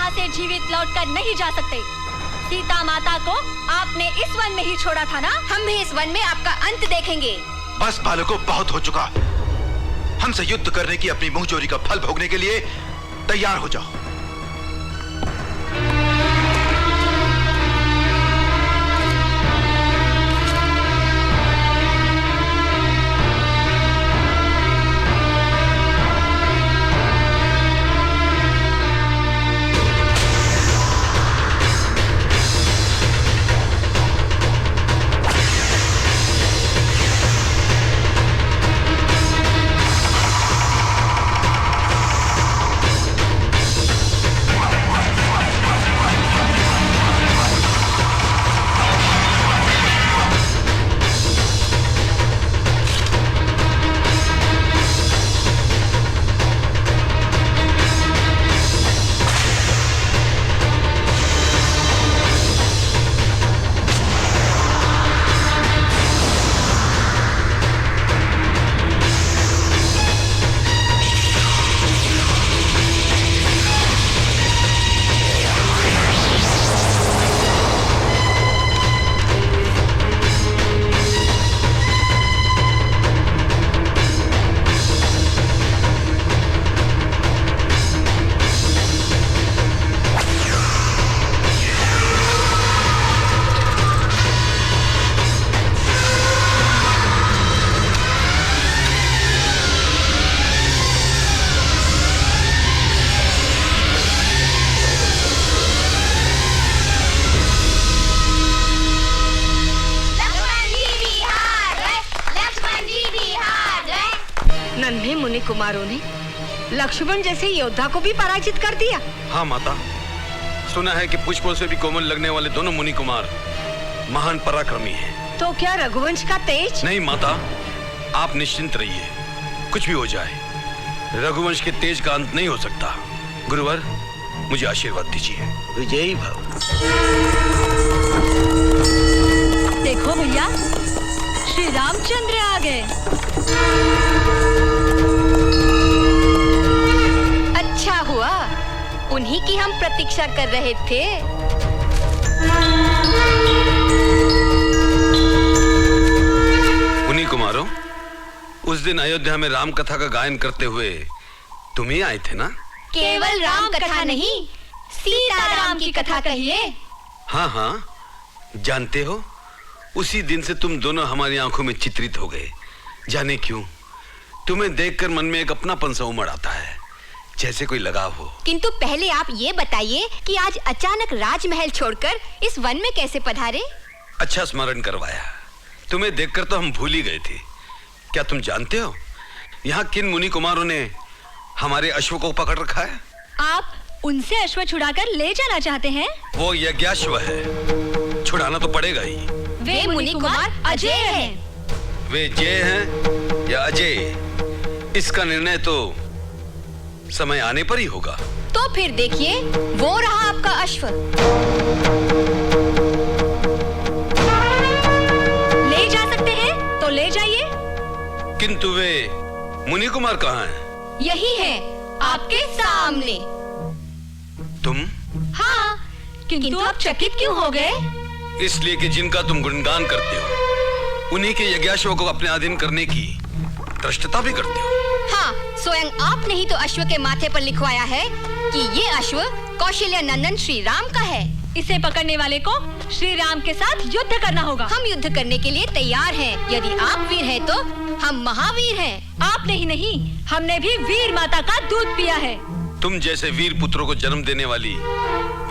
यहाँ से जीवित लौटकर नहीं जा सकते। सीता माता को आपने इस वन में ही छोड़ा था ना? हम भी इस वन में आपका अंत देखेंगे। बस बालकों, बहुत हो चुका। हमसे युद्ध करने की अपनी मुंहजोरी का फल भोगने के लिए तैयार हो जाओ। कुमारों ने लक्ष्मण जैसे योद्धा को भी पराजित कर दिया। हाँ माता, सुना है कि पुष्पों से भी कोमल लगने वाले दोनों मुनि कुमार महान पराक्रमी हैं। तो क्या रघुवंश का तेज? नहीं माता, आप निश्चिंत रहिए, कुछ भी हो जाए रघुवंश के तेज का अंत नहीं हो सकता। गुरुवर, मुझे आशीर्वाद दीजिए। विजयी भव। देखो भैया, श्री रामचंद्र आ गए। अच्छा हुआ, उन्हीं की हम प्रतीक्षा कर रहे थे। मुनि कुमारों, उस दिन अयोध्या में राम कथा का गायन करते हुए तुम ही आए थे ना? केवल राम कथा नहीं, सीता राम की कथा कहिए। हाँ हाँ, जानते हो, उसी दिन से तुम दोनों हमारी आंखों में चित्रित हो गए। जाने क्यों, तुम्हें देखकर मन में एक अपनापन सा उमड़ आता है, जैसे कोई लगाव हो। किंतु पहले आप ये बताइए कि आज अचानक राजमहल छोड़कर इस वन में कैसे पधारे? अच्छा स्मरण करवाया, तुम्हें देखकर तो हम भूल ही गए थे। क्या तुम जानते हो यहाँ किन मुनि कुमारों ने हमारे अश्व को पकड़ रखा है? आप उनसे अश्व छुड़ाकर ले जाना चाहते हैं? वो यज्ञाश्व है, छुड़ाना तो पड़ेगा ही। वे मुनि कुमार अजय हैं। वे जय हैं या अजय, इसका निर्णय तो समय आने पर ही होगा। तो फिर देखिए, वो रहा आपका अश्व। ले जा सकते हैं तो ले जाइए। किंतु वे मुनि कुमार कहाँ हैं? यही है, आपके सामने। तुम? हाँ, किंतु आप चकित क्यों हो गए? इसलिए कि जिनका तुम गुणगान करते हो, उन्हीं के यज्ञाश्व को अपने अधीन करने की धृष्टता भी करते हो। हाँ, स्वयं आपने ही तो अश्व के माथे पर लिखवाया है कि ये अश्व कौशल्य नंदन श्री राम का है। इसे पकड़ने वाले को श्री राम के साथ युद्ध करना होगा। हम युद्ध करने के लिए तैयार हैं। यदि आप वीर हैं तो हम महावीर हैं। आपने ही नहीं, हमने भी वीर माता का दूध पिया है। तुम जैसे वीर पुत्रों को जन्म देने वाली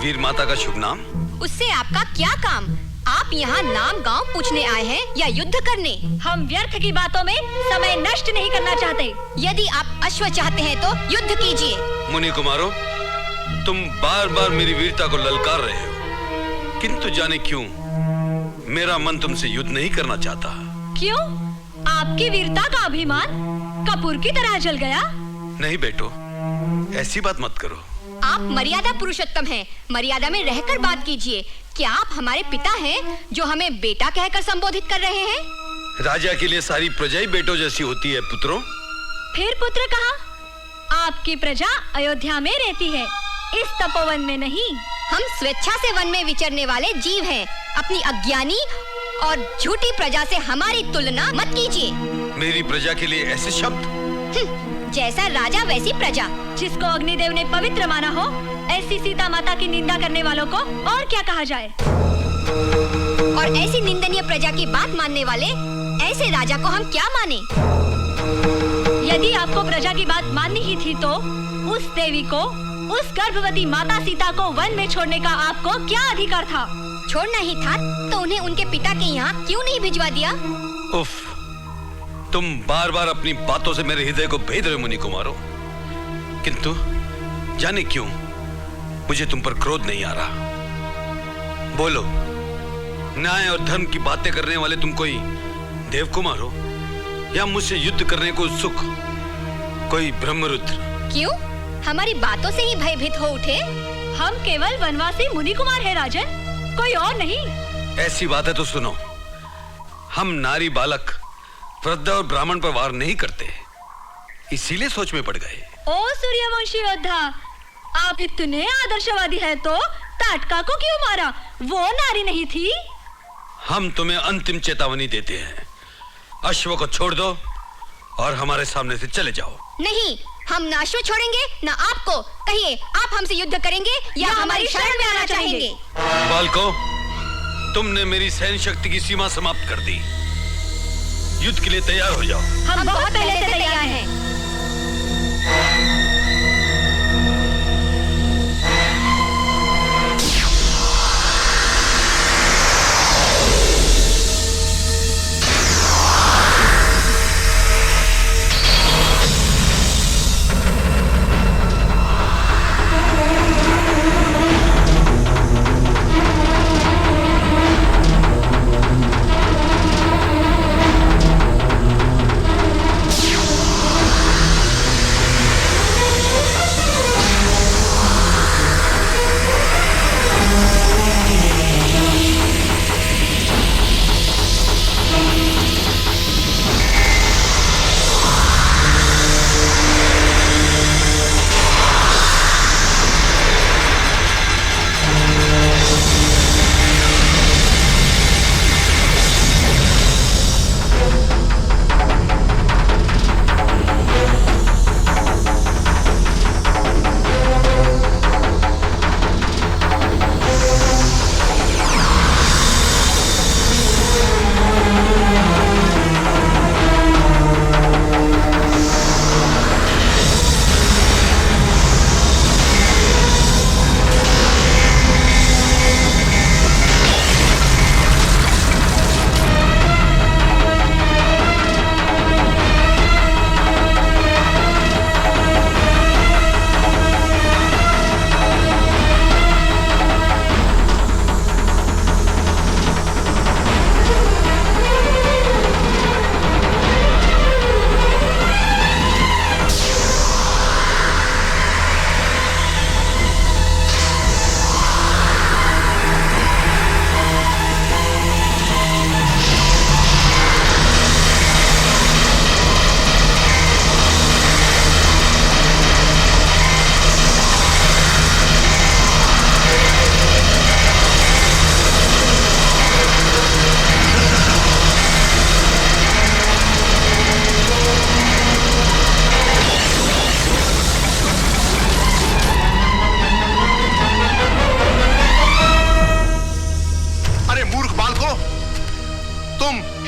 वीर माता का शुभ नाम? उससे आपका क्या काम? आप यहाँ नाम गांव पूछने आए हैं या युद्ध करने? हम व्यर्थ की बातों में समय नष्ट नहीं करना चाहते। यदि आप अश्व चाहते हैं तो युद्ध कीजिए। मुनि कुमारों, तुम बार बार मेरी वीरता को ललकार रहे हो, किंतु जाने क्यों मेरा मन तुमसे युद्ध नहीं करना चाहता। क्यों? आपकी वीरता का अभिमान कपूर की तरह जल गया? नहीं बेटो, ऐसी बात मत करो। आप मर्यादा पुरुषोत्तम हैं, मर्यादा में रहकर बात कीजिए। क्या आप हमारे पिता हैं जो हमें बेटा कहकर संबोधित कर रहे हैं? राजा के लिए सारी प्रजा ही बेटों जैसी होती है पुत्रों। फिर पुत्र कहा? आपकी प्रजा अयोध्या में रहती है, इस तपोवन में नहीं। हम स्वेच्छा से वन में विचरने वाले जीव हैं। अपनी अज्ञानी और झूठी प्रजा से हमारी तुलना मत कीजिए। मेरी प्रजा के लिए ऐसे शब्द? जैसा राजा वैसी प्रजा। जिसको अग्निदेव ने पवित्र माना हो, ऐसी सीता माता की निंदा करने वालों को और क्या कहा जाए? और ऐसी निंदनीय प्रजा की बात मानने वाले ऐसे राजा को हम क्या माने? यदि आपको प्रजा की बात माननी ही थी तो उस देवी को, उस गर्भवती माता सीता को वन में छोड़ने का आपको क्या अधिकार था? छोड़ना ही था तो उन्हें उनके पिता के यहाँ क्यों नहीं भिजवा दिया? उफ, तुम बार बार अपनी बातों से मेरे हृदय को भेद रहे मुनि कुमारो। किंतु जाने क्यों मुझे तुम पर क्रोध नहीं आ रहा। बोलो, न्याय और धर्म की बातें करने वाले तुम कोई देव कुमार हो या मुझसे युद्ध करने को उत्सुक कोई ब्रह्मरुद्र? क्यों? हमारी बातों से ही भयभीत हो उठे? हम केवल वनवासी मुनि कुमार है राजन, कोई और नहीं। ऐसी बात है तो सुनो, हम नारी बालक, वृद्ध और ब्राह्मण पर वार नहीं करते, इसीलिए सोच में पड़ गए। ओ सूर्यवंशी योद्धा, आप इतने आदर्शवादी हैं तो ताटका को क्यों मारा? वो नारी नहीं थी? हम तुम्हें अंतिम चेतावनी देते हैं, अश्व को छोड़ दो और हमारे सामने से चले जाओ। नहीं, हम ना अश्व छोड़ेंगे ना आपको। कहिए, आप हमसे युद्ध करेंगे या हमारी शरण में आना चाहेंगे? बालकों, तुमने मेरी सहन शक्ति की सीमा समाप्त कर दी। युद्ध के लिए तैयार हो जाओ। हम बहुत पहले से तैयार हैं।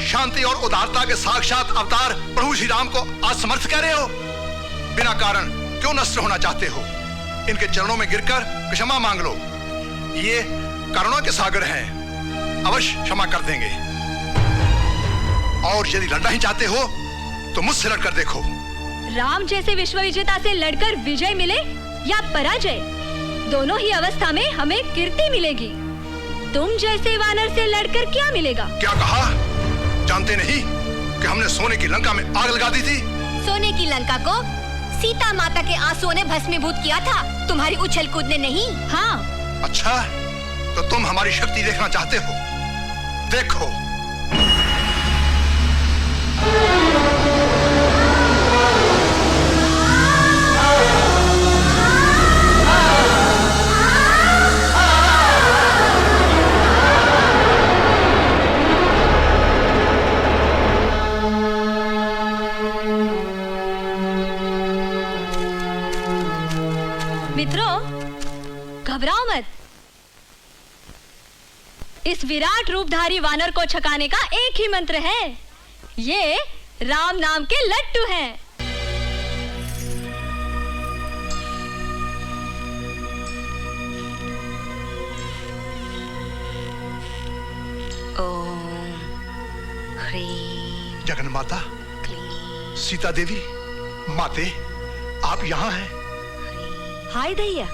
शांति और उदारता के साक्षात अवतार प्रभु श्री राम को असमर्थ कह रहे हो? बिना कारण क्यों नष्ट होना चाहते हो? इनके चरणों में गिरकर क्षमा मांग लो। ये करुणा के सागर हैं, अवश्य क्षमा कर देंगे। और यदि लड़ना ही चाहते हो तो मुझसे लड़कर देखो। राम जैसे विश्व विजेता से लड़कर विजय मिले या पराजय, दोनों ही अवस्था में हमें कीर्ति मिलेगी। तुम जैसे वानर से लड़कर क्या मिलेगा? क्या कहा? जानते नहीं कि हमने सोने की लंका में आग लगा दी थी? सोने की लंका को सीता माता के आंसुओं ने भस्मीभूत किया था, तुम्हारी उछल कूद ने नहीं। हाँ। अच्छा, तो तुम हमारी शक्ति देखना चाहते हो? देखो। मित्रों, घबराओ मत। इस विराट रूपधारी वानर को छकाने का एक ही मंत्र है। ये राम नाम के लट्टू हैं। ओम ह्रीं जगन माता, क्लीं सीता देवी, माते, आप यहाँ हैं। हाय दैया,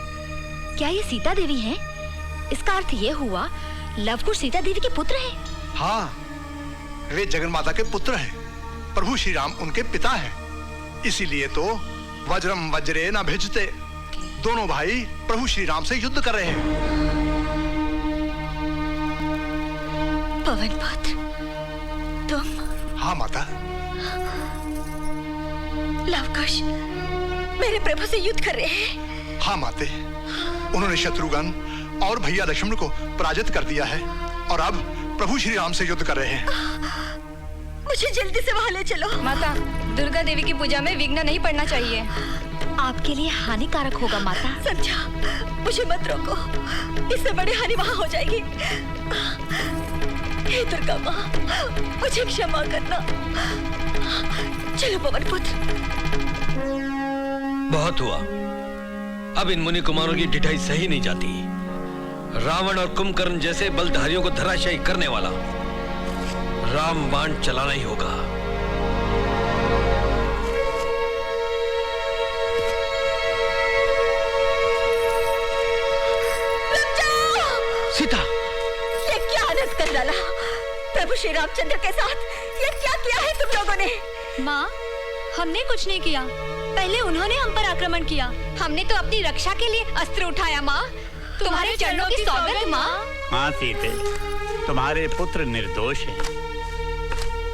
क्या ये सीता देवी हैं? इसका अर्थ ये हुआ लवकुश सीता देवी के पुत्र हैं। हाँ, वे जगन माता के पुत्र हैं। प्रभु श्री राम उनके पिता हैं। इसीलिए तो वज्रम वज्रे न भिजते, दोनों भाई प्रभु श्री राम से युद्ध कर रहे हैं। पवन पुत्र, तुम? हाँ माता। लवकुश मेरे प्रभु से युद्ध कर रहे हैं। हाँ माते, उन्होंने शत्रुघ्न और भैया लक्ष्मण को पराजित कर दिया है और अब प्रभु श्री राम से युद्ध कर रहे हैं। मुझे जल्दी से वहां ले चलो। माता, दुर्गा देवी की पूजा में विघ्न नहीं पड़ना चाहिए। आपके लिए हानिकारक होगा माता। समझा, मुझे मत रोको, इससे बड़ी हानि वहां हो जाएगी। हे दुर्गा माँ, मुझे क्षमा करना। चलो पवन पुत्र। बहुत हुआ, अब इन मुनि कुमारों की ढिठाई सही नहीं जाती। रावण और कुंभकर्ण जैसे बलधारियों को धराशायी करने वाला राम बाण चलाना ही होगा। सीता, ये क्या आनंद कर डाला प्रभु श्री रामचंद्र के साथ? ये क्या किया है तुम लोगों ने? माँ, हमने कुछ नहीं किया। पहले उन्होंने हम पर आक्रमण किया। हमने तो अपनी रक्षा के लिए अस्त्र उठाया। माँ, तुम्हारे चरणों की सौगंध माँ। हाँ सीते, तुम्हारे पुत्र निर्दोष हैं।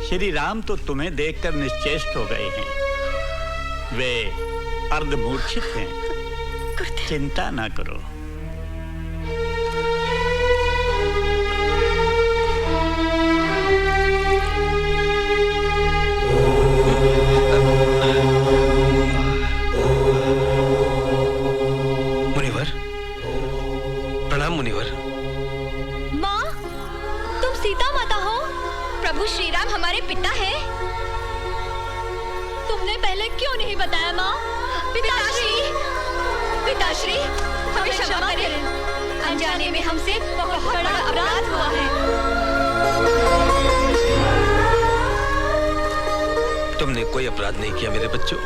श्री राम तो तुम्हें देखकर निश्चेष्ट हो गए हैं। वे अर्धमूर्छित हैं। चिंता ना करो। मुनिवर, प्रणाम मुनिवर। माँ, तुम सीता माता हो? प्रभु श्री राम हमारे पिता हैं। तुमने पहले क्यों नहीं बताया माँ? पिताश्री, पिताश्री, हमें क्षमा करें। अनजाने में हमसे बहुत बड़ा अपराध हुआ है। तुमने कोई अपराध नहीं किया मेरे बच्चों।